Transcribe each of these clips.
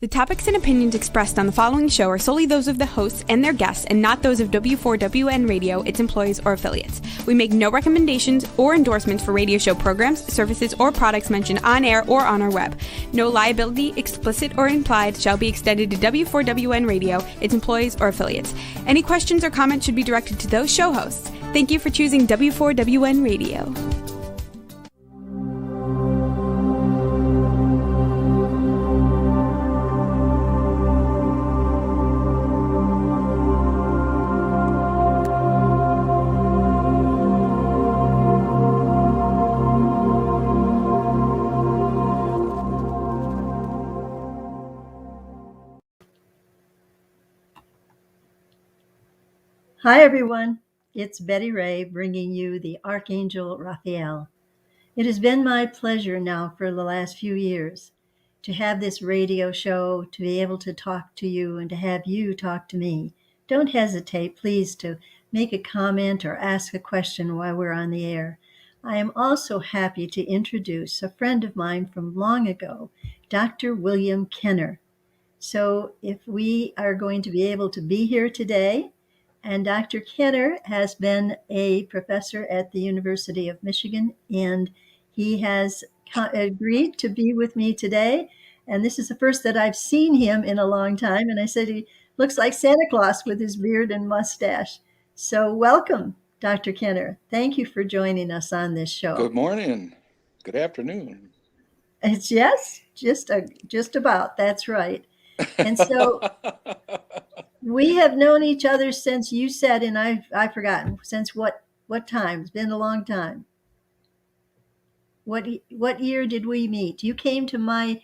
The topics and opinions expressed on the following show are solely those of the hosts and their guests and not those of W4WN Radio, its employees, or affiliates. We make no recommendations or endorsements for radio show programs, services, or products mentioned on air or on our web. No liability, explicit or implied, shall be extended to W4WN Radio, its employees, or affiliates. Any questions or comments should be directed to those show hosts. Thank you for choosing W4WN Radio. Hi, everyone. It's Betty Ray bringing you the Archangel Raphael. It has been my pleasure now for the last few years to have this radio show, to be able to talk to you and to have you talk to me. Don't hesitate, please, to make a comment or ask a question while we're on the air. I am also happy to introduce a friend of mine from long ago, Dr. William Kenner. So if we are going to be able to be here today, and Dr. Kenner has been a professor at the University of Michigan, and he has agreed to be with me today. And this is the first that I've seen him in a long time. And I said he looks like Santa Claus with his beard and mustache. So welcome, Dr. Kenner. Thank you for joining us on this show. Good morning. Good afternoon. It's just about. That's right. And so we have known each other since you said, and I've forgotten, since what time? It's been a long time. What year did we meet? You came to my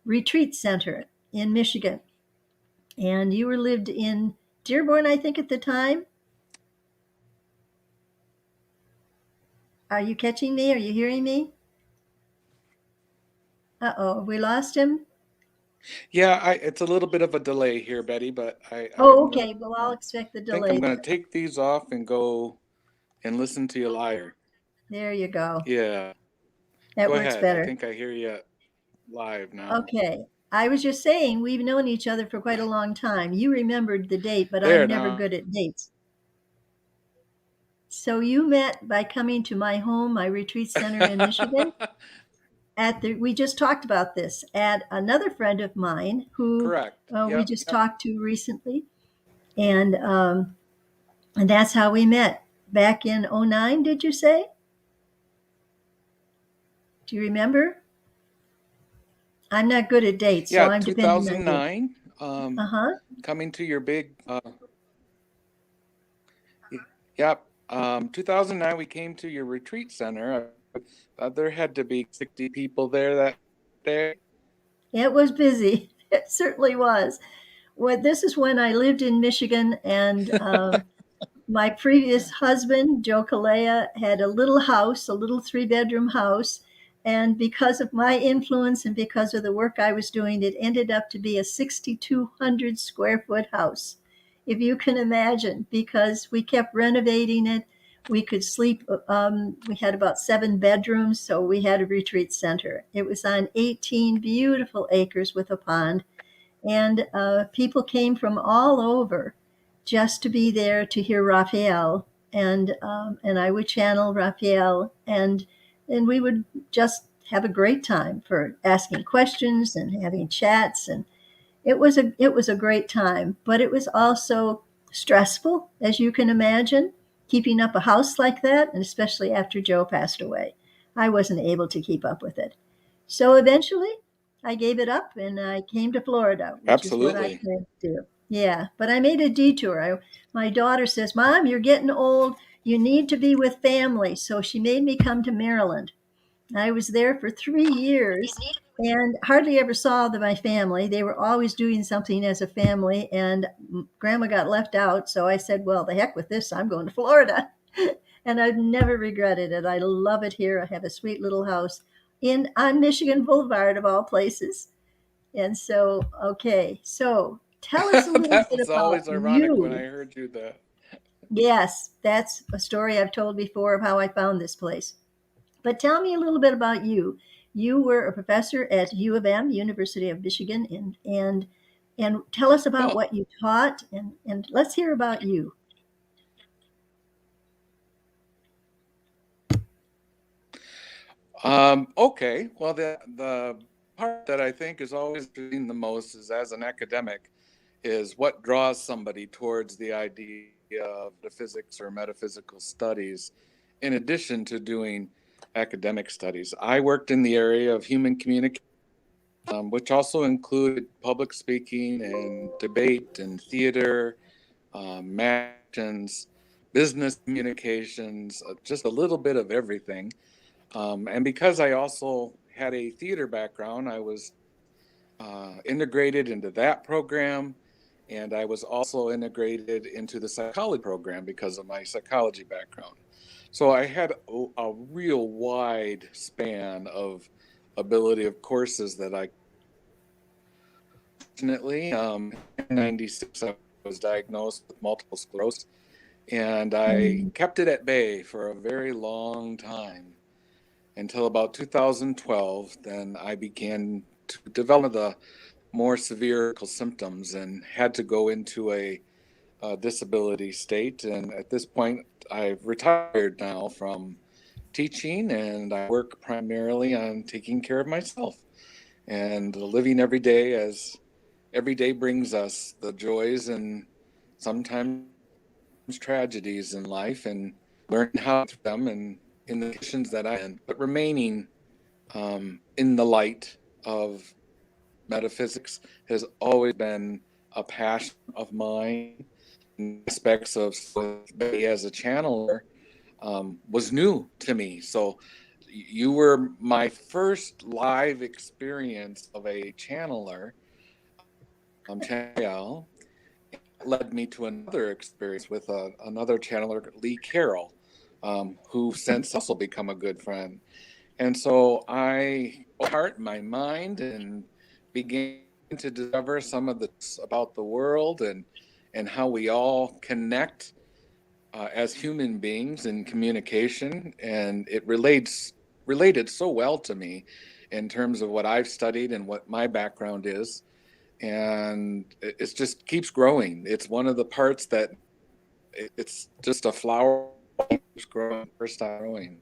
retreat center in Michigan, and you lived in Dearborn, I think, at the time. Are you catching me? Are you hearing me? Uh-oh, we lost him? Yeah, it's a little bit of a delay here, Betty, but okay. Well, I'll expect the I think delay. I'm going to take these off and go and listen to you live. There you go. Yeah. That Go works ahead. better. I think I hear you live now. Okay. I was just saying we've known each other for quite a long time. You remembered the date, but There I'm never now. good at dates. So you met by coming to my home, my retreat center in Michigan. We just talked about this at another friend of mine who Correct. we just talked to recently, and that's how we met back in 2009. Did you say? Do you remember? I'm not good at dates, so I'm depending on you. 2009. Coming to your big. Yep. 2009, we came to your retreat center. There had to be 60 people there that day. It was busy. It certainly was. Well, this is when I lived in Michigan, and my previous husband, Joe Kalea, had a little house, a little 3-bedroom house. And because of my influence and because of the work I was doing, it ended up to be a 6,200 square foot house, if you can imagine, because we kept renovating it. We could sleep. We had about 7 bedrooms, so we had a retreat center. It was on 18 beautiful acres with a pond, and people came from all over just to be there to hear Raphael, and I would channel Raphael, and we would just have a great time for asking questions and having chats, and it was a great time. But it was also stressful, as you can imagine, keeping up a house like that, and especially after Joe passed away. I wasn't able to keep up with it. So eventually I gave it up and I came to Florida, which is what I plan to do. Yeah, but I made a detour. My daughter says, "Mom, you're getting old. You need to be with family." So she made me come to Maryland. I was there for 3 years and hardly ever saw my family. They were always doing something as a family, and Grandma got left out. So I said, well, the heck with this. I'm going to Florida. And I've never regretted it. I love it here. I have a sweet little house on Michigan Boulevard, of all places. And so, okay. So tell us a little That bit was about always ironic you. when I heard you that. Yes, that's a story I've told before of how I found this place. But tell me a little bit about you. You were a professor at U of M, University of Michigan, and tell us about Oh, what you taught, and let's hear about you. okay. Well, the part that I think is always interesting the most is as an academic is what draws somebody towards the idea of the physics or metaphysical studies, in addition to doing academic studies. I worked in the area of human communication, which also included public speaking and debate and theater, actions, business communications, just a little bit of everything. And because I also had a theater background, I was integrated into that program. And I was also integrated into the psychology program because of my psychology background. So I had a real wide span of ability of courses that I fortunately, in 96, I was diagnosed with multiple sclerosis, and I Mm. kept it at bay for a very long time until about 2012. Then I began to develop the more severe symptoms and had to go into a disability state. And at this point, I've retired now from teaching and I work primarily on taking care of myself and living every day as every day brings us the joys and sometimes tragedies in life and learn how to them and in the conditions that I'm in, but remaining in the light of metaphysics has always been a passion of mine. Aspects of Betty as a channeler was new to me. So you were my first live experience of a channeler, channel, led me to another experience with another channeler, Lee Carroll, who since also become a good friend. And so I heart my mind and began to discover some of the about the world and how we all connect as human beings in communication. And it related so well to me in terms of what I've studied and what my background is. And it just keeps growing. It's one of the parts that it's just a flower keeps growing, first time growing.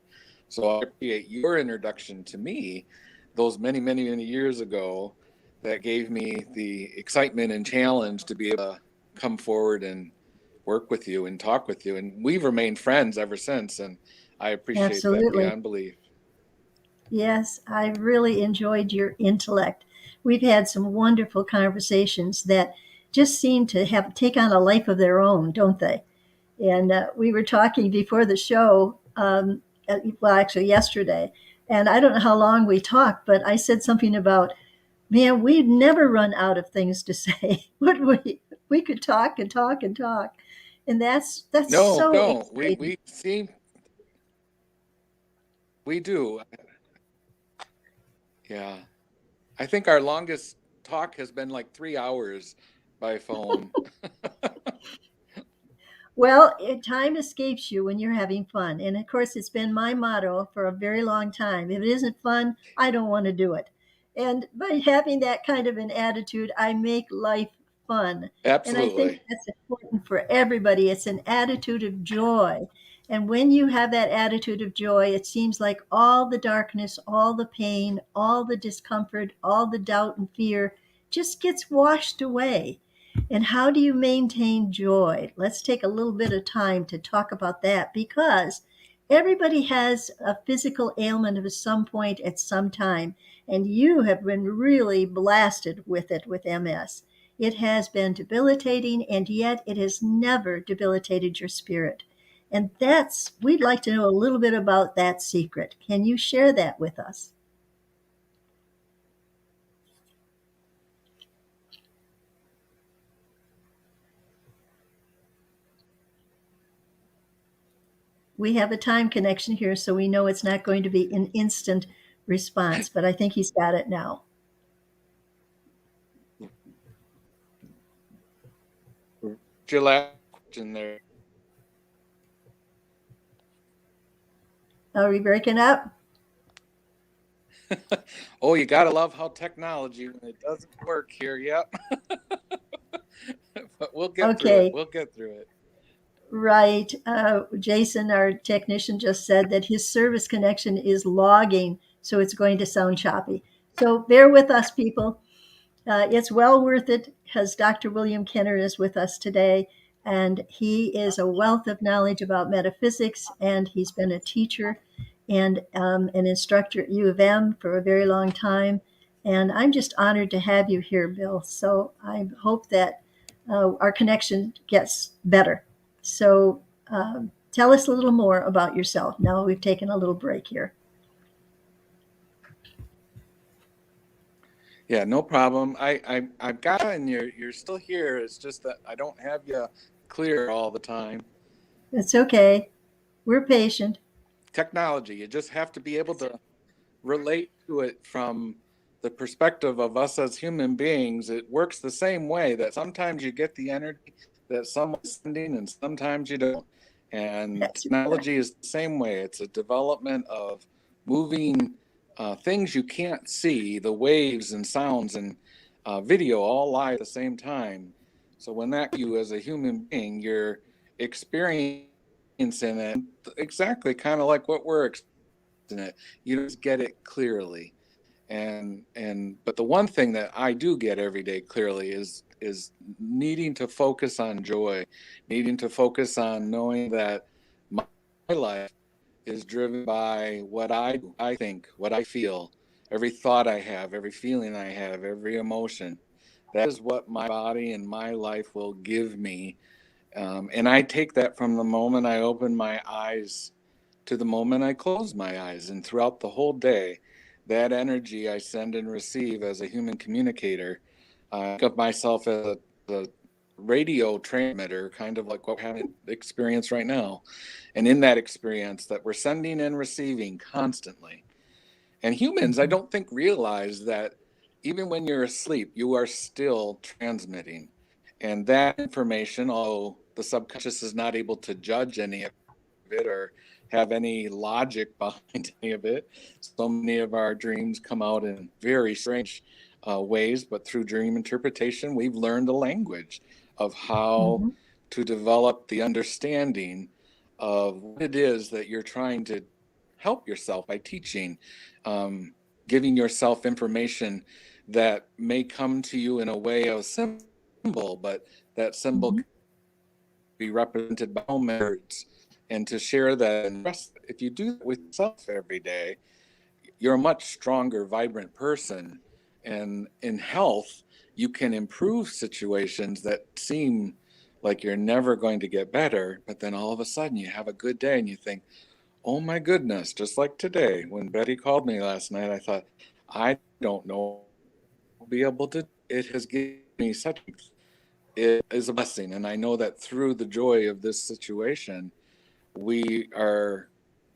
So I appreciate your introduction to me those many, many, many years ago that gave me the excitement and challenge to be able to come forward and work with you and talk with you. And we've remained friends ever since. And I appreciate that Absolutely. beyond belief. Yes, I really enjoyed your intellect. We've had some wonderful conversations that just seem to have take on a life of their own, don't they? And we were talking before the show, well, actually yesterday, and I don't know how long we talked, but I said something about, man, we'd never run out of things to say, would we? We could talk and talk and talk, and that's No, so no, exciting. we seem we do. Yeah. I think our longest talk has been like 3 hours by phone. Well, time escapes you when you're having fun. And of course, it's been my motto for a very long time. If it isn't fun, I don't want to do it. And by having that kind of an attitude, I make life fun. And I think Absolutely. that's important for everybody. It's an attitude of joy. And when you have that attitude of joy, it seems like all the darkness, all the pain, all the discomfort, all the doubt and fear just gets washed away. And how do you maintain joy? Let's take a little bit of time to talk about that because everybody has a physical ailment of some point at some time, and you have been really blasted with it with MS. It has been debilitating, and yet it has never debilitated your spirit. And we'd like to know a little bit about that secret. Can you share that with us? We have a time connection here, so we know it's not going to be an instant response, but I think he's got it now. Your last question there. Are we breaking up? Oh, you gotta love how technology, when it doesn't work here. Yep. But we'll get through it. Okay, We'll get through it. right. Jason, our technician, just said that his service connection is logging, so it's going to sound choppy. So bear with us, people. It's well worth it because Dr. William Kenner is with us today, and he is a wealth of knowledge about metaphysics, and he's been a teacher and an instructor at U of M for a very long time. And I'm just honored to have you here, Bill. So I hope that our connection gets better. So tell us a little more about yourself. Now we've taken a little break here. Yeah, no problem. I've got, and you're still here. It's just that I don't have you clear all the time. It's okay. We're patient. Technology, you just have to be able to relate to it from the perspective of us as human beings. It works the same way, that sometimes you get the energy that someone's sending and sometimes you don't. And That's technology is the same way. It's a development of moving things you can't see, the waves and sounds and video all lie at the same time. So when that you as a human being, you're experiencing it exactly kind of like what we're experiencing it. You just get it clearly. And but the one thing that I do get every day clearly is needing to focus on joy, needing to focus on knowing that my life is driven by what I think, what I feel, every thought I have, every feeling I have, every emotion. That is what my body and my life will give me. And I take that from the moment I open my eyes to the moment I close my eyes. And throughout the whole day, that energy I send and receive as a human communicator, I think of myself as a radio transmitter, kind of like what we're having experience right now. And in that experience that we're sending and receiving constantly. And humans, I don't think, realize that even when you're asleep, you are still transmitting. And that information, although the subconscious is not able to judge any of it or have any logic behind any of it. So many of our dreams come out in very strange ways, but through dream interpretation, we've learned a language of how Mhm. to develop the understanding of what it is that you're trying to help yourself by teaching, giving yourself information that may come to you in a way of symbol, but that symbol Mhm. can be represented by words, and to share that and trust. If you do that with yourself every day, you're a much stronger, vibrant person. And in health, you can improve situations that seem like you're never going to get better, but then all of a sudden you have a good day and you think, oh my goodness, just like today when Betty called me last night, I thought, I don't know, I'll be able to. It has given me such, it is a blessing. And I know that through the joy of this situation, we are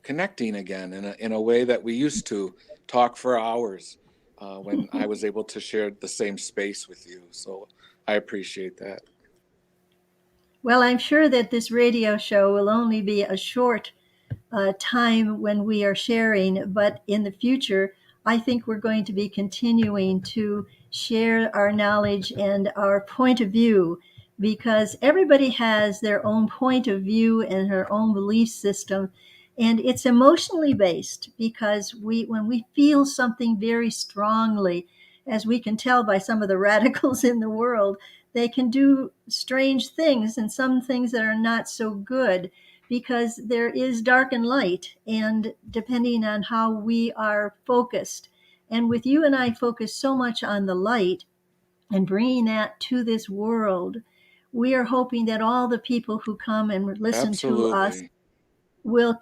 connecting again in a way that we used to talk for hours when I was able to share the same space with you. So I appreciate that. Well, I'm sure that this radio show will only be a short time when we are sharing, but in the future, I think we're going to be continuing to share our knowledge and our point of view because everybody has their own point of view and her own belief system. And it's emotionally based because when we feel something very strongly, as we can tell by some of the radicals in the world, they can do strange things and some things that are not so good because there is dark and light, and depending on how we are focused. And with you and I focus so much on the light and bringing that to this world, we are hoping that all the people who come and listen to us Absolutely. will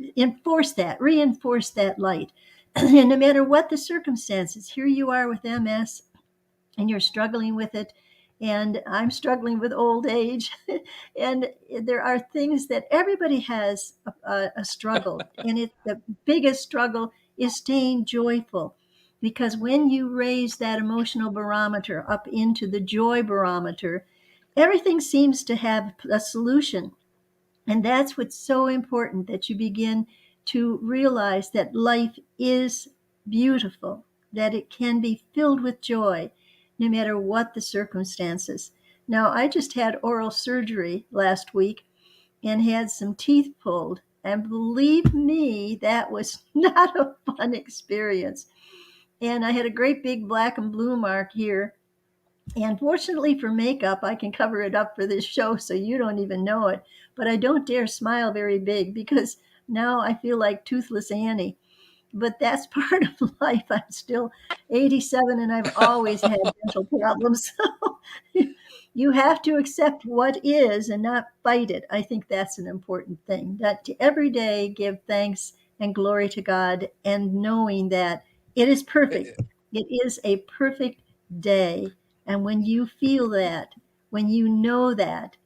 reinforce that light. And no matter what the circumstances, here you are with MS and you're struggling with it, and I'm struggling with old age. And there are things that everybody has a struggle, and the biggest struggle is staying joyful, because when you raise that emotional barometer up into the joy barometer, everything seems to have a solution. And that's what's so important, that you begin to realize that life is beautiful, that it can be filled with joy no matter what the circumstances. Now, I just had oral surgery last week and had some teeth pulled. And believe me, that was not a fun experience. And I had a great big black and blue mark here. And fortunately for makeup, I can cover it up for this show so you don't even know it. But I don't dare smile very big because now I feel like Toothless Annie. But that's part of life. I'm still 87 and I've always had dental problems. So you have to accept what is and not fight it. I think that's an important thing. That to every day give thanks and glory to God and knowing that it is perfect. It is a perfect day. And when you feel that, when you know that,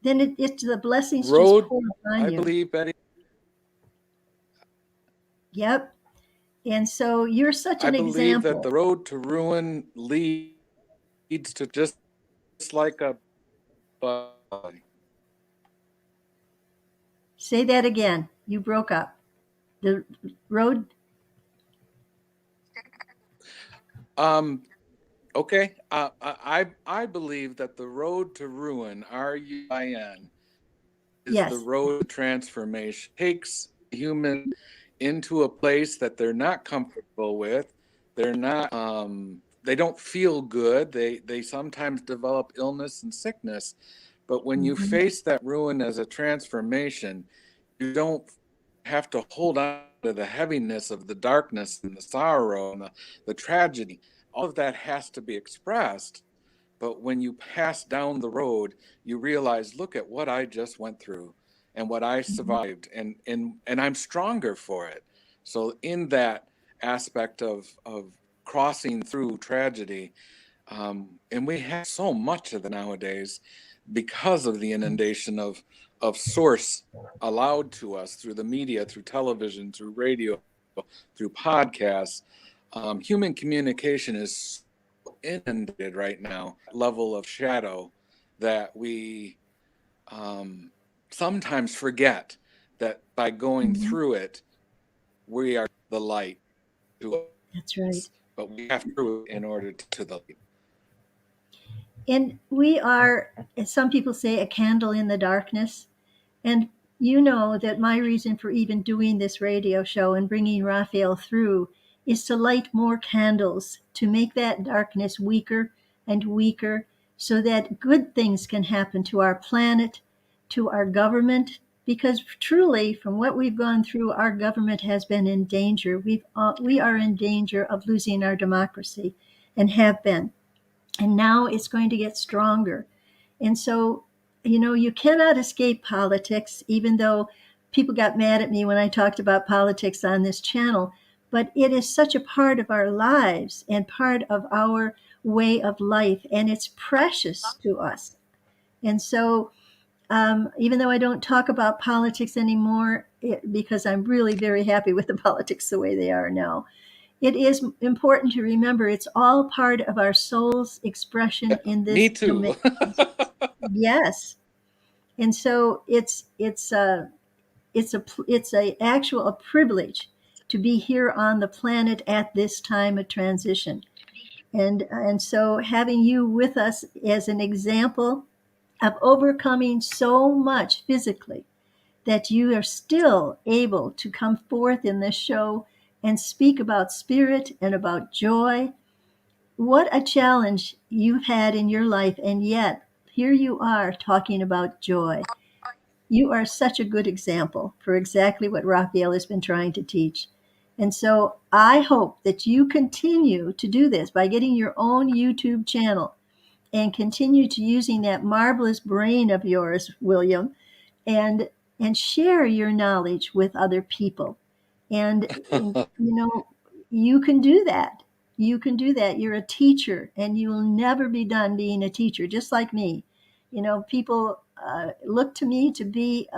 then it's the blessings just Road, pour upon I you. believe, Betty, Yep. And so you're such I an believe that the example. road to ruin leads to just like a butterfly. Say that again. You broke up. The road. Um, okay. I believe that the road to ruin, RUIN, is the Yes. road to transformation. Takes human into a place that they're not comfortable with. They're not. They don't feel good. They sometimes develop illness and sickness. But when you Mhm. face that ruin as a transformation, you don't have to hold on to the heaviness of the darkness and the sorrow and the tragedy. All of that has to be expressed. But when you pass down the road, you realize, look at what I just went through and what I Mhm. survived, and I'm stronger for it. So in that aspect of crossing through tragedy, and we have so much of it nowadays because of the inundation of source allowed to us through the media, through television, through radio, through podcasts. Human communication is so inundated right now, level of shadow that we sometimes forget that by going Mhm. through it, we are the light to That's right. us, but we have to in order to the light. And we are, as some people say, a candle in the darkness. And you know that my reason for even doing this radio show and bringing Raphael through is to light more candles, to make that darkness weaker and weaker so that good things can happen to our planet, to our government. Because truly, from what we've gone through, our government has been in danger. We are in danger of losing our democracy and have been. And now it's going to get stronger. And so, you cannot escape politics, even though people got mad at me when I talked about politics on this channel. But it is such a part of our lives and part of our way of life, and it's precious to us. And so, even though I don't talk about politics anymore, because I'm really very happy with the politics the way they are now, it is important to remember it's all part of our soul's expression in Me this too. domain. Yes. And so it's a actual a privilege to be here on the planet at this time of transition. And so having you with us as an example of overcoming so much physically that you are still able to come forth in this show and speak about spirit and about joy. What a challenge you've had in your life, and yet here you are talking about joy. You are such a good example for exactly what Raphael has been trying to teach. And so I hope that you continue to do this by getting your own YouTube channel and continue to using that marvelous brain of yours, William, and and share your knowledge with other people. And you can do that. You can do that. You're a teacher, and you'll never be done being a teacher, just like me. People look to me to be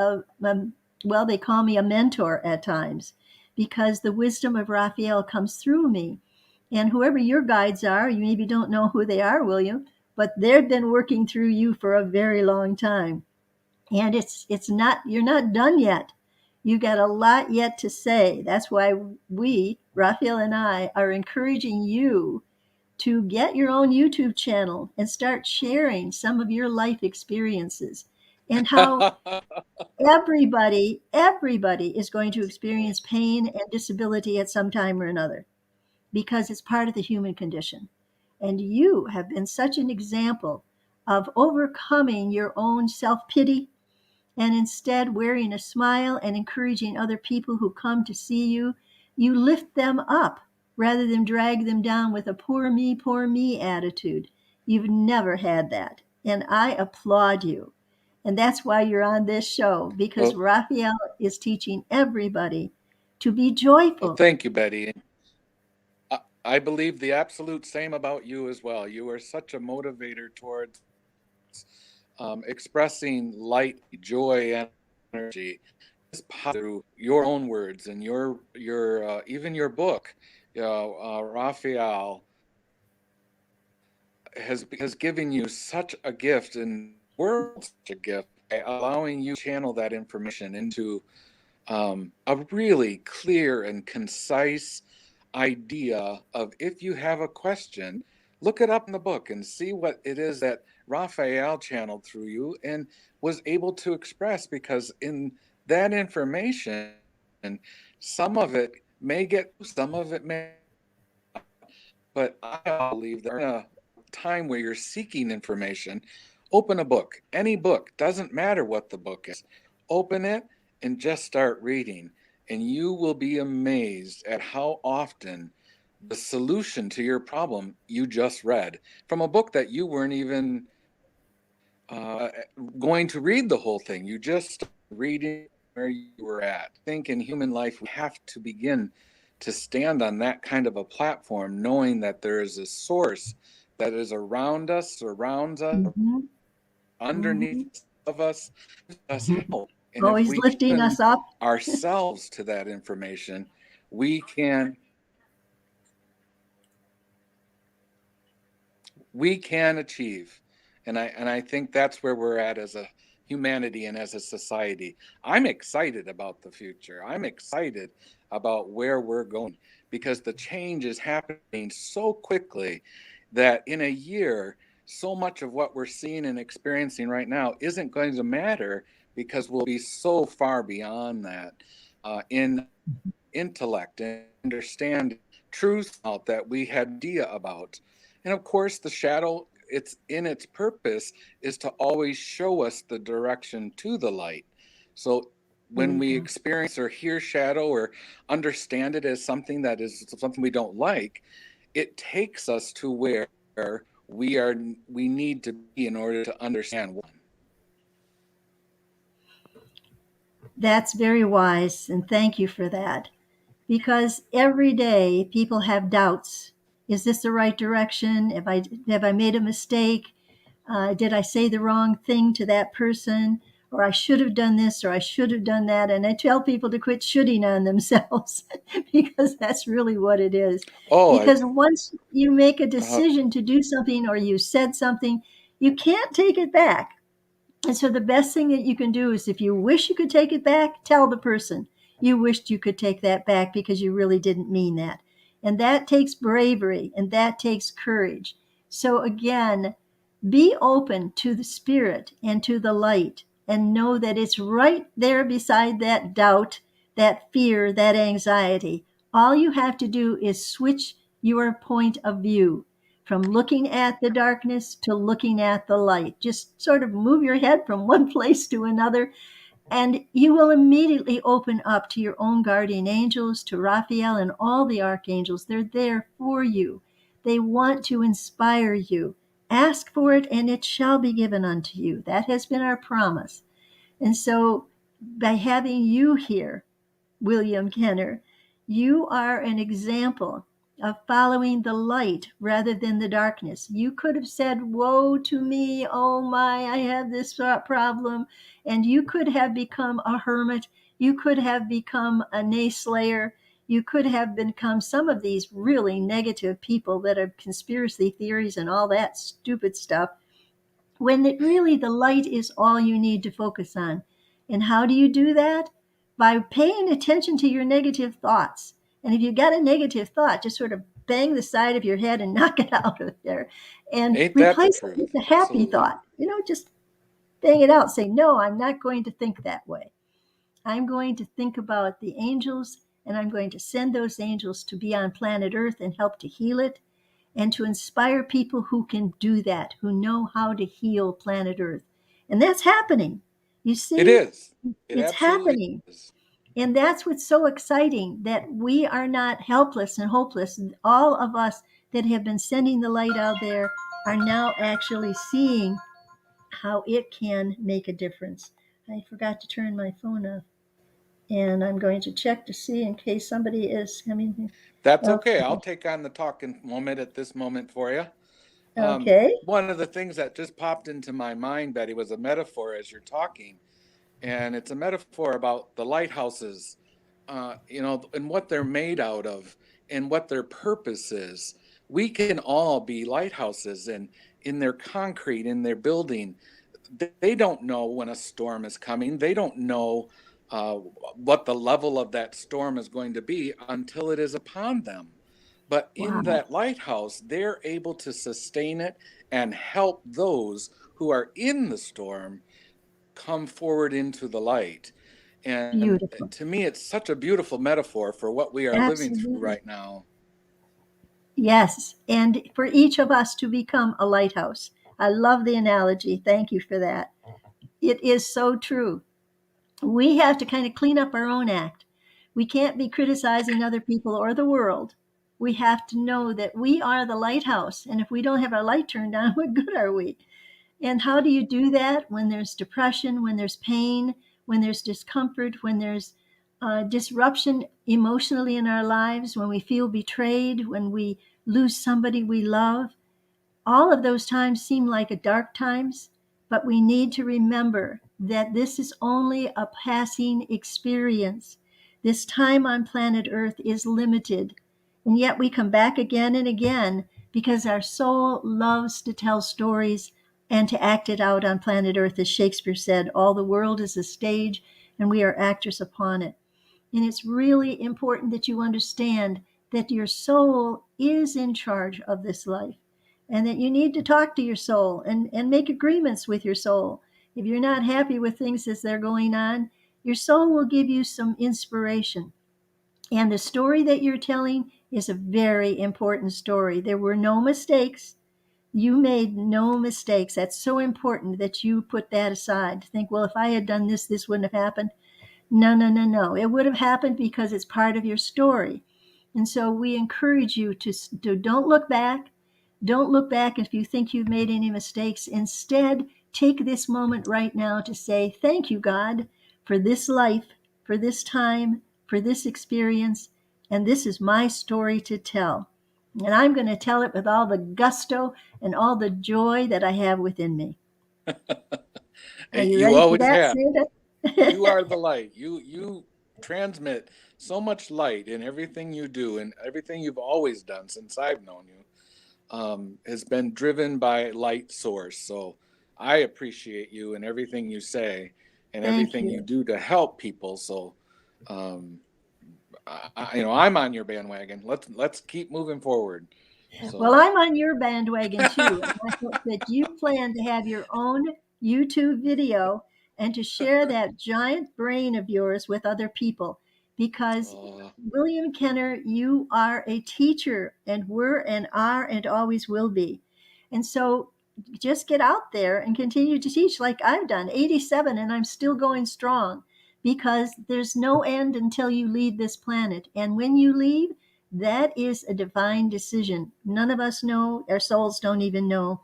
well, they call me a mentor at times because the wisdom of Raphael comes through me. And whoever your guides are, you maybe don't know who they are, William, but they've been working through you for a very long time. And it's not, you're not done yet. You got a lot yet to say. That's why we, Raphael and I, are encouraging you to get your own YouTube channel and start sharing some of your life experiences and how everybody is going to experience pain and disability at some time or another because it's part of the human condition. And you have been such an example of overcoming your own self pity and instead wearing a smile and encouraging other people who come to see you. You lift them up rather than drag them down with a poor me attitude. You've never had that. And I applaud you. And that's why you're on this show, because Well, Raphael is teaching everybody to be well, joyful. thank you, Betty. I believe the absolute same about you as well. You are such a motivator towards expressing light, joy, and energy through your own words and your even your book. Raphael has given you such a gift and world such a gift by allowing you to channel that information into a really clear and concise idea of, if you have a question, look it up in the book and see what it is that Raphael channeled through you and was able to express, because in that information, some of it may get, some of it may, but I believe that in a time where you're seeking information, open a book, any book, doesn't matter what the book is, open it and just start reading. And you will be amazed at how often the solution to your problem you just read from a book that you weren't even uh, going to read the whole thing. You just started reading where you were at. I think in human life, we have to begin to stand on that kind of a platform, knowing that there is a source that is around us, surrounds us, Mhm, underneath mhm. of us help. And if Always we lifting open us up. ourselves to that information, we can achieve. And I think that's where we're at as a humanity and as a society. I'm excited about the future. I'm excited about where we're going, because the change is happening so quickly that in a year, so much of what we're seeing and experiencing right now isn't going to matter, because we'll be so far beyond that in intellect and understand truths out that we had idea about. And of course, the shadow, it's in its purpose is to always show us the direction to the light. So There when you we go. experience or hear shadow or understand it as something that is something we don't like, it takes us to where we need to be in order to understand one. That's very wise, and thank you for that. Because every day people have doubts. Is this the right direction? Have I made a mistake? Did I say the wrong thing to that person? Or I should have done this, or I should have done that. And I tell people to quit shooting on themselves because that's really what it is. Oh, Because once you make a uh, decision to do something or you said something, you can't take it back. And so the best thing that you can do is, if you wish you could take it back, tell the person you wished you could take that back because you really didn't mean that. And that takes bravery and that takes courage. So again, be open to the spirit and to the light, and know that it's right there beside that doubt, that fear, that anxiety. All you have to do is switch your point of view from looking at the darkness to looking at the light. Just sort of move your head from one place to another, and you will immediately open up to your own guardian angels, to Raphael and all the archangels. They're there for you. They want to inspire you. Ask for it, and it shall be given unto you. That has been our promise. And so, by having you here, William Kenner, you are an example of following the light rather than the darkness. You could have said, "Woe to me, oh my, I have this problem." And you could have become a hermit. You could have become a naysayer. You could have become some of these really negative people that have conspiracy theories and all that stupid stuff, when really the light is all you need to focus on. And how do you do that? by paying attention to your negative thoughts. And if you've got a negative thought, just sort of bang the side of your head and knock it out of there and Ain't that the replace it truth? with a happy Absolutely. thought. Just bang it out. Say, no, I'm not going to think that way. I'm going to think about the angels, and I'm going to send those angels to be on planet Earth and help to heal it and to inspire people who can do that, who know how to heal planet Earth. And that's happening. You It see, is. It it's absolutely happening. is. And that's what's so exciting, that we are not helpless and hopeless. All of us that have been sending the light out there are now actually seeing how it can make a difference. I forgot to turn my phone off, and I'm going to check to see in case somebody is coming. That's okay. Okay. I'll take on the talking moment at this moment for you. Okay. One of the things that just popped into my mind, Betty, was a metaphor as you're talking. And it's a metaphor about the lighthouses, and what they're made out of and what their purpose is. We can all be lighthouses, and in their concrete, in their building, they don't know when a storm is coming. They don't know what the level of that storm is going to be until it is upon them. But in Wow. that lighthouse, they're able to sustain it and help those who are in the storm come forward into the light. And Beautiful. to me, it's such a beautiful metaphor for what we are living through Absolutely. right now. Yes. And for each of us to become a lighthouse. I love the analogy. Thank you for that. It is so true. We have to kind of clean up our own act. We can't be criticizing other people or the world. We have to know that we are the lighthouse. And if we don't have our light turned on, what good are we? And how do you do that? When there's depression, when there's pain, when there's discomfort, when there's disruption emotionally in our lives, when we feel betrayed, when we lose somebody we love. All of those times seem like dark times, but we need to remember that this is only a passing experience. This time on planet Earth is limited, and yet we come back again and again because our soul loves to tell stories and to act it out on planet Earth. As Shakespeare said, all the world is a stage and we are actors upon it. And it's really important that you understand that your soul is in charge of this life and that you need to talk to your soul and make agreements with your soul. If you're not happy with things as they're going on, your soul will give you some inspiration. And the story that you're telling is a very important story. There were no mistakes. You made no mistakes. That's so important that you put that aside. Think, well, if I had done this, this wouldn't have happened. No, no, no, no. It would have happened because it's part of your story. And so we encourage you to don't look back. Don't look back if you think you've made any mistakes. Instead, take this moment right now to say, thank you, God, for this life, for this time, for this experience. And this is my story to tell. And I'm going to tell it with all the gusto and all the joy that I have within me. Are you You ready for always that, have. Santa? You are the light. You transmit so much light in everything you do, and everything you've always done since I've known you has been driven by light source. So I appreciate you and everything you say and Thank everything you you. do to help people. So um, I'm on your bandwagon. Let's keep moving forward. Well, So I'm on your bandwagon too. And I hope that you plan to have your own YouTube video and to share that giant brain of yours with other people. Because uh, William Kenner, you are a teacher and were and are and always will be. And so just get out there and continue to teach like I've done, 87, and I'm still going strong because there's no end until you leave this planet. And when you leave, that is a divine decision. None of us know, our souls don't even know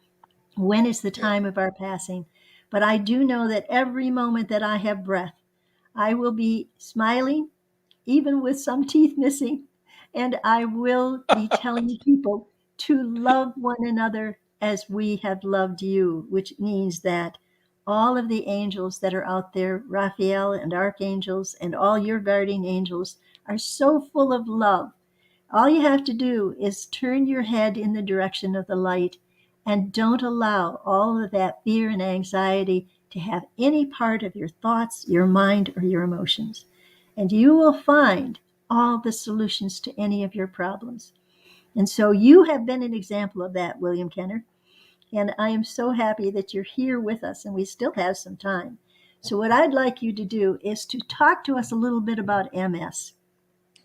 when is the yeah. time of our passing. But I do know that every moment that I have breath, I will be smiling, even with some teeth missing, and I will be telling people to love one another as we have loved you, which means that all of the angels that are out there, Raphael and archangels, and all your guardian angels, are so full of love. All you have to do is turn your head in the direction of the light and don't allow all of that fear and anxiety to have any part of your thoughts, your mind, or your emotions. and you will find all the solutions to any of your problems. And so you have been an example of that, William Kenner. And I am so happy that you're here with us and we still have some time. So, what I'd like you to do is to talk to us a little bit about MS.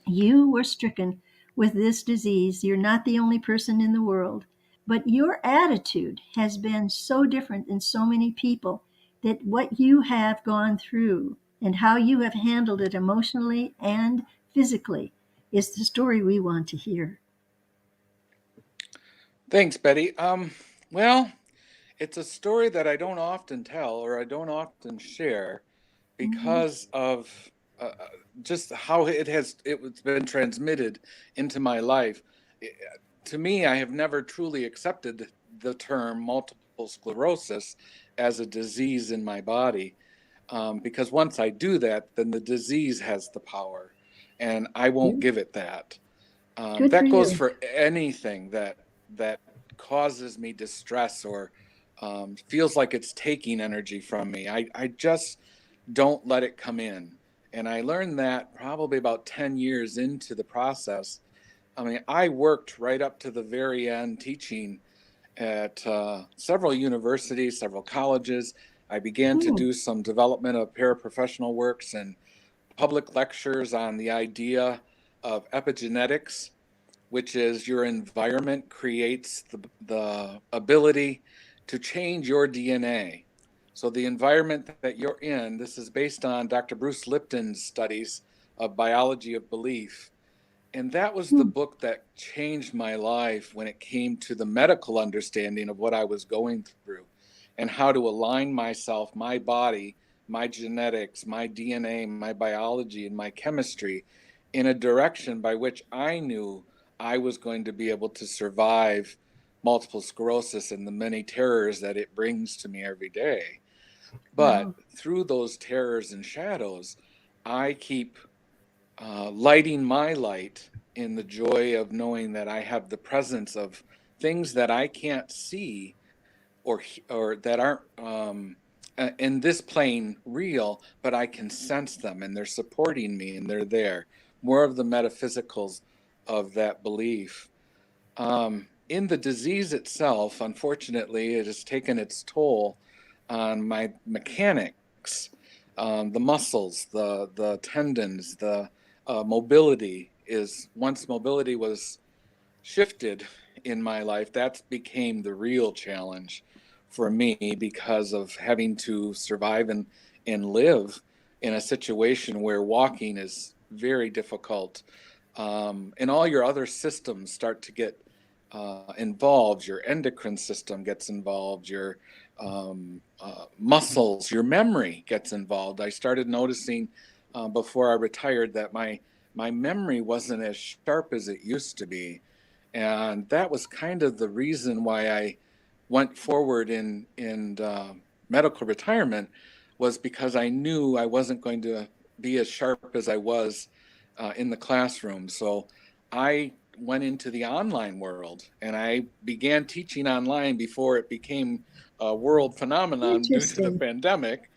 You were stricken with this disease. You're not the only person in the world, but your attitude has been so different than so many people that what you have gone through and how you have handled it emotionally and physically is the story we want to hear. Thanks, Betty. Well, it's a story that I don't often tell or I don't often share Mhm. because of just how it's been transmitted into my life. I- To me, I have never truly accepted the term multiple sclerosis as a disease in my body, because once I do that, then the disease has the power, and I won't give it that. Good for That goes you. for anything that causes me distress or feels like it's taking energy from me. I just don't let it come in. And I learned that probably about 10 years into the process. I mean, I worked right up to the very end teaching at several universities, several colleges. I began to Hmm. do some development of paraprofessional works and public lectures on the idea of epigenetics, which is your environment creates the ability to change your DNA. So, the environment that you're in, this is based on Dr. Bruce Lipton's studies of biology of belief. And that was the Hmm. book that changed my life when it came to the medical understanding of what I was going through and how to align myself, my body, my genetics, my DNA, my biology, and my chemistry in a direction by which I knew I was going to be able to survive multiple sclerosis and the many terrors that it brings to me every day. But Wow. through those terrors and shadows, I keep lighting my light in the joy of knowing that I have the presence of things that I can't see or that aren't in this plane real, but I can sense them and they're supporting me and they're there. More of the metaphysicals of that belief. In the disease itself, unfortunately, it has taken its toll on my mechanics, the muscles, the tendons, the mobility. Is once mobility was shifted in my life, that became the real challenge for me because of having to survive and live in a situation where walking is very difficult. And all your other systems start to get involved. Your endocrine system gets involved, your muscles, your memory gets involved. I started noticing before I retired that my memory wasn't as sharp as it used to be, and that was kind of the reason why I went forward in medical retirement, was because I knew I wasn't going to be as sharp as I was in the classroom. So I went into the online world and I began teaching online before it became a world phenomenon due to the Interesting. pandemic.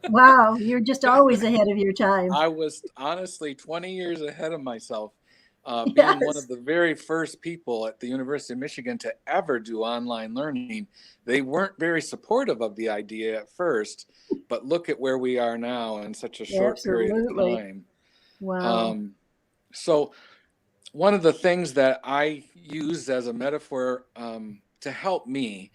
Wow. You're just always ahead of your time. I was honestly 20 years ahead of myself, being one of Yes. the very first people at the University of Michigan to ever do online learning. They weren't very supportive of the idea at first, but look at where we are now in such a short period of Absolutely. time. Wow. Um, so, one of the things that I use as a metaphor to help me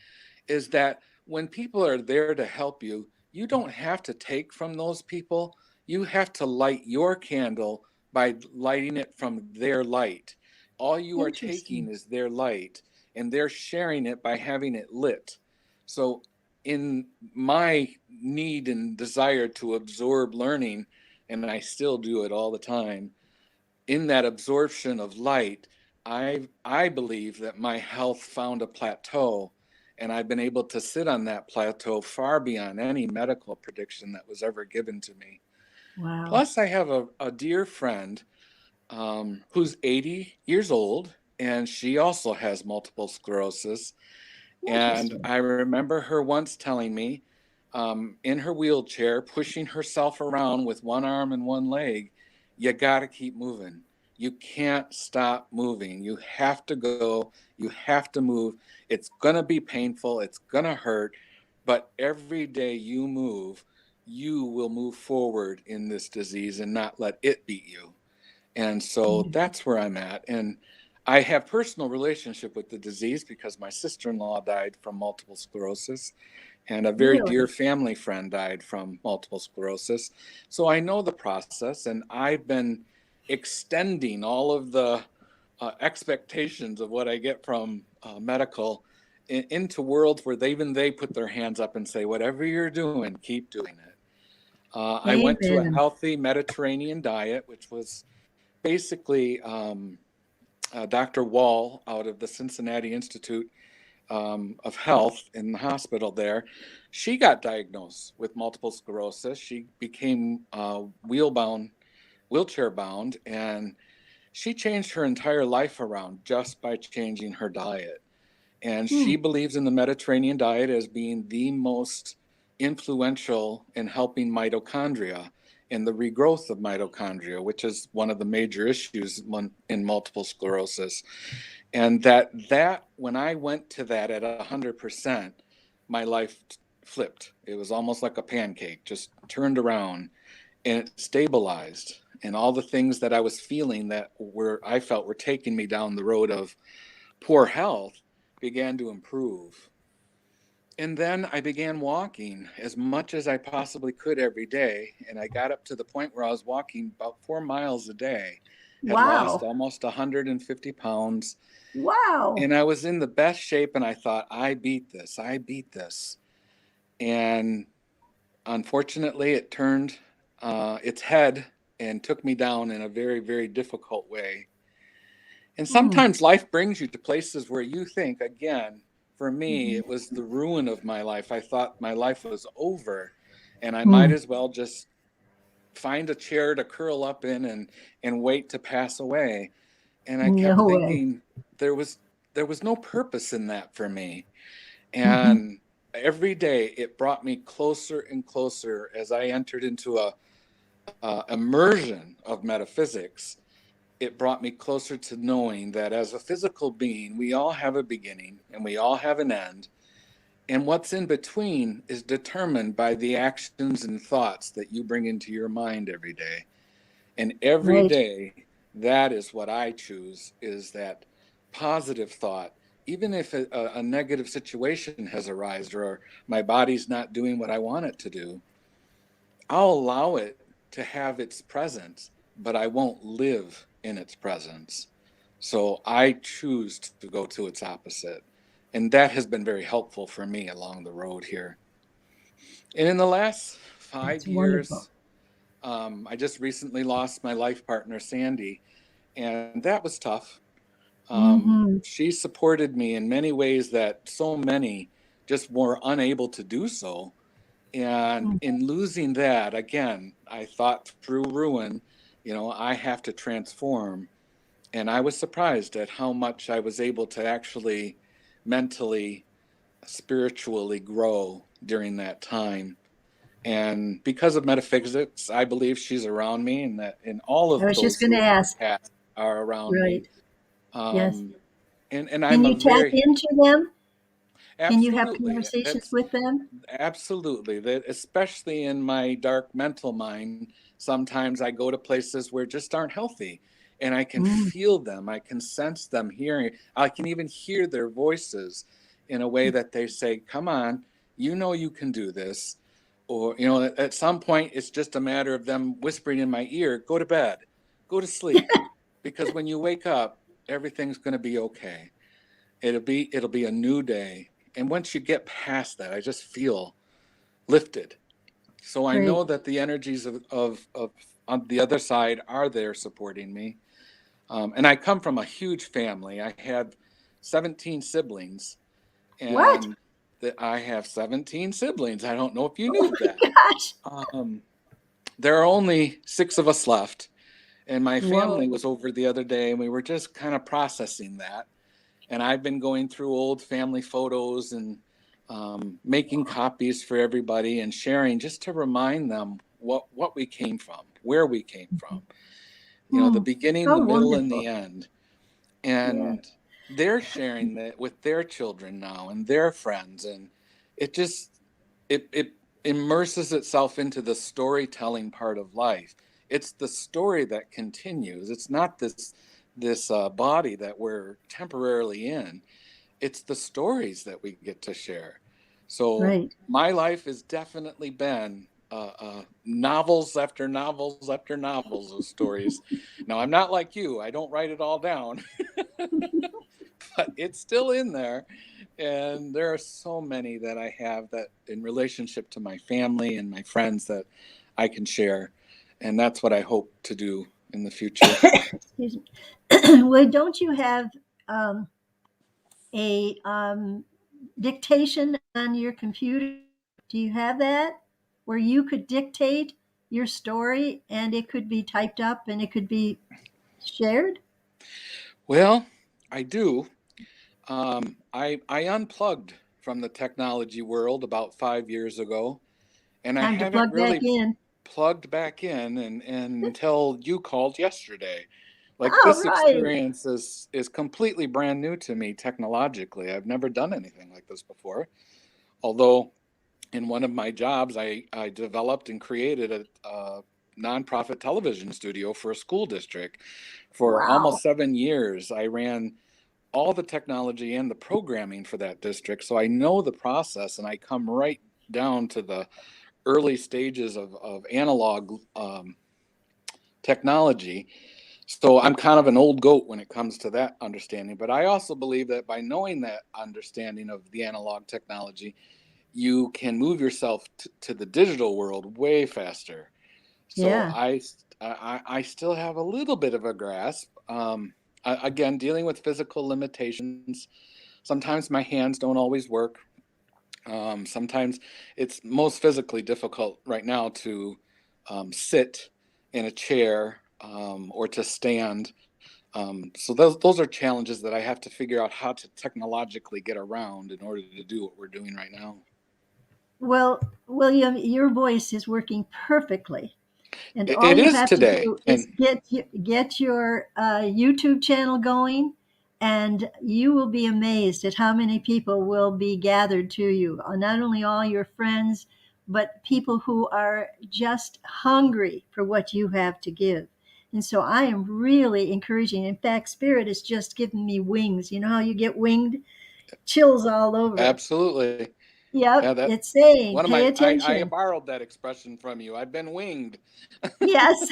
is that when people are there to help you, you don't have to take from those people. You have to light your candle by lighting it from their light. All you are taking Interesting. is their light, and they're sharing it by having it lit. So, in my need and desire to absorb learning, and I still do it all the time, in that absorption of light, I believe that my health found a plateau, and I've been able to sit on that plateau far beyond any medical prediction that was ever given to me. Wow. Plus, I have a dear friend who's 80 years old, and she also has multiple sclerosis. And Interesting. I remember her once telling me, in her wheelchair, pushing herself around with one arm and one leg. You got to keep moving. You can't stop moving. You have to go. You have to move. It's going to be painful. It's going to hurt. But every day you move, you will move forward in this disease and not let it beat you. And so that's where I'm at. And I have personal relationship with the disease because my sister-in-law died from multiple sclerosis, and a very dear Really? family friend died from multiple sclerosis. So I know the process, and I've been extending all of the expectations of what I get from medical into worlds where even they put their hands up and say, whatever you're doing, keep doing it. I went to a Amen. healthy Mediterranean diet, which was basically Dr. Wall out of the Cincinnati Institute of Health in the hospital there. She got diagnosed with multiple sclerosis. She became wheelchair bound, and she changed her entire life around just by changing her diet. And Hmm. she believes in the Mediterranean diet as being the most influential in helping mitochondria and the regrowth of mitochondria, which is one of the major issues in multiple sclerosis. And that when I went to that at 100%, my life flipped. It was almost like a pancake, just turned around, and it stabilized. And all the things that I was feeling I felt were taking me down the road of poor health began to improve. And then I began walking as much as I possibly could every day. And I got up to the point where I was walking about 4 miles a day, had lost Wow. almost 150 pounds. Wow. And I was in the best shape. And I thought, I beat this. I beat this. And unfortunately, it turned its head and took me down in a very, very difficult way. And Hmm. sometimes life brings you to places where you think, again, for me, it was the ruin of my life. I thought my life was over, and I might Hmm. as well just find a chair to curl up in and wait to pass away. And I kept No way. thinking there was no purpose in that for me. Hmm. And every day it brought me closer and closer as I entered into a immersion of metaphysics. It brought me closer to knowing that as a physical being, we all have a beginning and we all have an end. And what's in between is determined by the actions and thoughts that you bring into your mind every day. And every Right. day, that is what I choose, is that positive thought. Even if a negative situation has arisen or my body's not doing what I want it to do, I'll allow it to have its presence, but I won't live in its presence. So I choose to go to its opposite. And that has been very helpful for me along the road here. And in the last That's 5 years, wonderful. I just recently lost my life partner, Sandy, and that was tough. Hmm. She supported me in many ways that so many just were unable to do so. And in losing that, again, I thought through ruin, I have to transform. And I was surprised at how much I was able to actually mentally, spiritually grow during that time. And because of metaphysics, I believe she's around me, and that in all I of was just those going who to have ask. passed are around me. Right. Yes. Um, and Can I'm a you tap very into them? Can you have absolutely conversations that's with them? absolutely that, especially in my dark mental mind. Sometimes I go to places where just aren't healthy, and I can Mm. feel them. I can sense them hearing. I can even hear their voices in a way that they say, "Come on, you can do this." Or at some point, it's just a matter of them whispering in my ear, "Go to bed, go to sleep," because when you wake up, everything's going to be okay. It'll be a new day. And once you get past that, I just feel lifted. So I know Great. that the energies of on the other side are there supporting me. And I come from a huge family. I had 17 siblings, What? and that I have 17 siblings. I don't know if you Oh knew my that. gosh. Um, there are only 6 of us left, and my family Whoa. was over the other day, and we were just kind of processing that. And I've been going through old family photos and making copies for everybody and sharing, just to remind them what we came from, where we came from, the beginning, So the middle, and wonderful. the end. And they're sharing that with their children now and their friends. And it just, it immerses itself into the storytelling part of life. It's the story that continues. It's not this body that we're temporarily in. It's the stories that we get to share. So my life has definitely been novels after novels after novels of stories. Now, I'm not like you. I don't write it all down, but it's still in there. And there are so many that I have that in relationship to my family and my friends that I can share. And that's what I hope to do in the future. Excuse me. Well, don't you have a dictation on your computer? Do you have that where you could dictate your story and it could be typed up and it could be shared? Well, I do. I unplugged from the technology world about 5 years ago, and I Time to haven't plug back really in. plugged back in and until you called yesterday. Like, All this right. experience is completely brand new to me technologically. I've never done anything like this before. Although in one of my jobs, I developed and created a nonprofit television studio for a school district. For Wow. almost 7 years, I ran all the technology and the programming for that district. So I know the process, and I come right down to the early stages of analog technology. So I'm kind of an old goat when it comes to that understanding. But I also believe that by knowing that understanding of the analog technology, you can move yourself to the digital world way faster. So Yeah. I still have a little bit of a grasp. Again, dealing with physical limitations. Sometimes my hands don't always work. Sometimes it's most physically difficult right now to sit in a chair or to stand. So those are challenges that I have to figure out how to technologically get around in order to do what we're doing right now. Well, William, your voice is working perfectly. And all It you is have to today, do is and get your YouTube channel going, and you will be amazed at how many people will be gathered to you. Not only all your friends, but people who are just hungry for what you have to give. And so I am really encouraging. In fact, Spirit has just given me wings. You know how you get winged? Chills all over. absolutely, yeah. Yep, That it's saying, one of pay my I attention. borrowed that expression from you. I've been winged. Yes.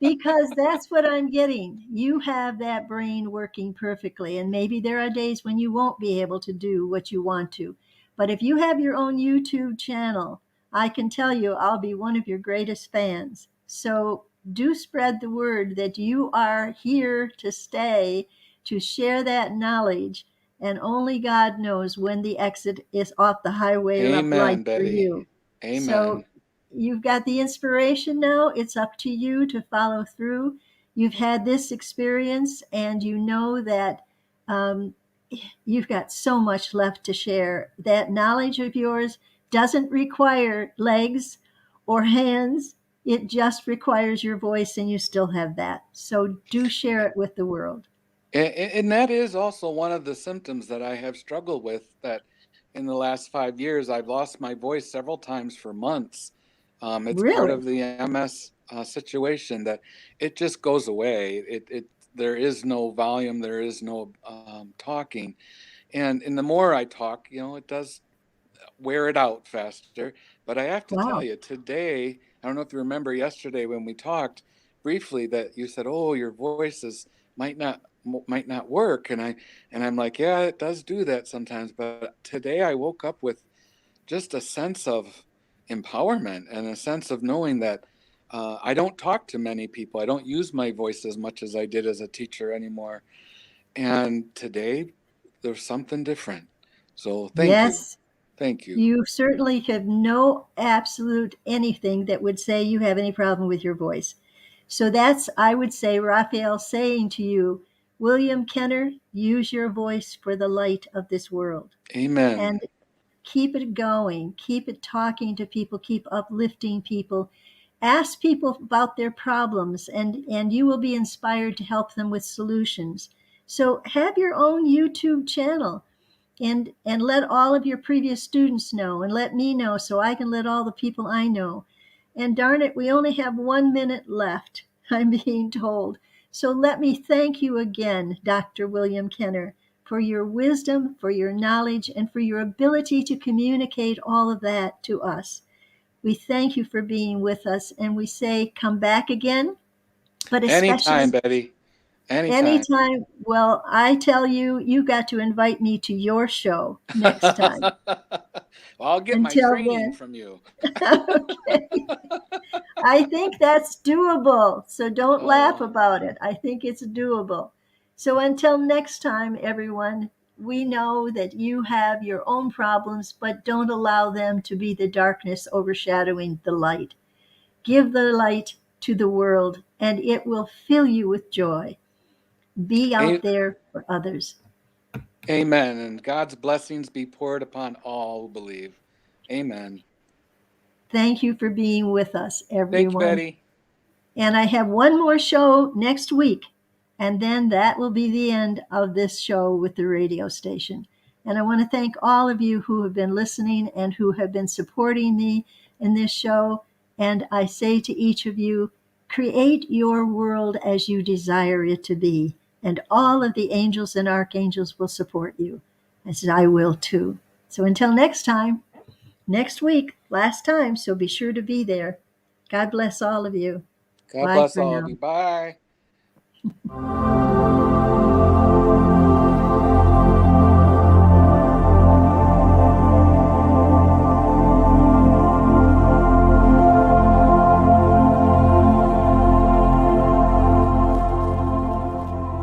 Because that's what I'm getting. You have that brain working perfectly. And maybe there are days when you won't be able to do what you want to. But if you have your own YouTube channel, I can tell you I'll be one of your greatest fans. So do spread the word that you are here to stay, to share that knowledge. And only God knows when the exit is off the highway of life Amen, for Betty. you. So Amen. you've got the inspiration now. It's up to you to follow through. You've had this experience, and you know that um, you've got so much left to share. That knowledge of yours doesn't require legs or hands, it just requires your voice, and you still have that. So do share it with the world. And that is also one of the symptoms that I have struggled with, that in the last 5 years, I've lost my voice several times for months. It's part Really? of the MS situation that it just goes away. There is no volume, there is no talking. And the more I talk, it does wear it out faster. But I have to tell Wow. you, today, I don't know if you remember yesterday when we talked briefly, that you said, "Oh, your voices might not might not work," and I'm like, "Yeah, it does do that sometimes." But today I woke up with just a sense of empowerment and a sense of knowing that I don't talk to many people. I don't use my voice as much as I did as a teacher anymore. And today there's something different. So thank you. Yes. Thank you. You certainly have no absolute anything that would say you have any problem with your voice. So that's, I would say, Raphael saying to you, William Kenner, use your voice for the light of this world. And Amen. Keep it going. Keep it talking to people. Keep uplifting people. Ask people about their problems, and you will be inspired to help them with solutions. So have your own YouTube channel, and let all of your previous students know, and let me know so I can let all the people I know. And darn it, we only have 1 minute left, I'm being told. So let me thank you again, Dr. William Kenner, for your wisdom, for your knowledge, and for your ability to communicate all of that to us. We thank you for being with us, and we say come back again, but especially Anytime, Betty. Anytime. anytime. Well, I tell you, you got to invite me to your show next time. Well, I'll get my Until training then, from you. okay. I think that's doable. So don't laugh Oh, about it. I think it's doable. So until next time, everyone, we know that you have your own problems, but don't allow them to be the darkness overshadowing the light. Give the light to the world, and it will fill you with joy. Be out a- there for others. amen. And God's blessings be poured upon all who believe. Amen. Thank you for being with us, Thank you, everyone. Betty. And I have one more show next week, and then that will be the end of this show with the radio station. And I want to thank all of you who have been listening and who have been supporting me in this show. And I say to each of you, create your world as you desire it to be, and all of the angels and archangels will support you, as I will too. So until next time, next week, last time, so be sure to be there. God bless all of you. God Bye bless for all of now. you. Bye.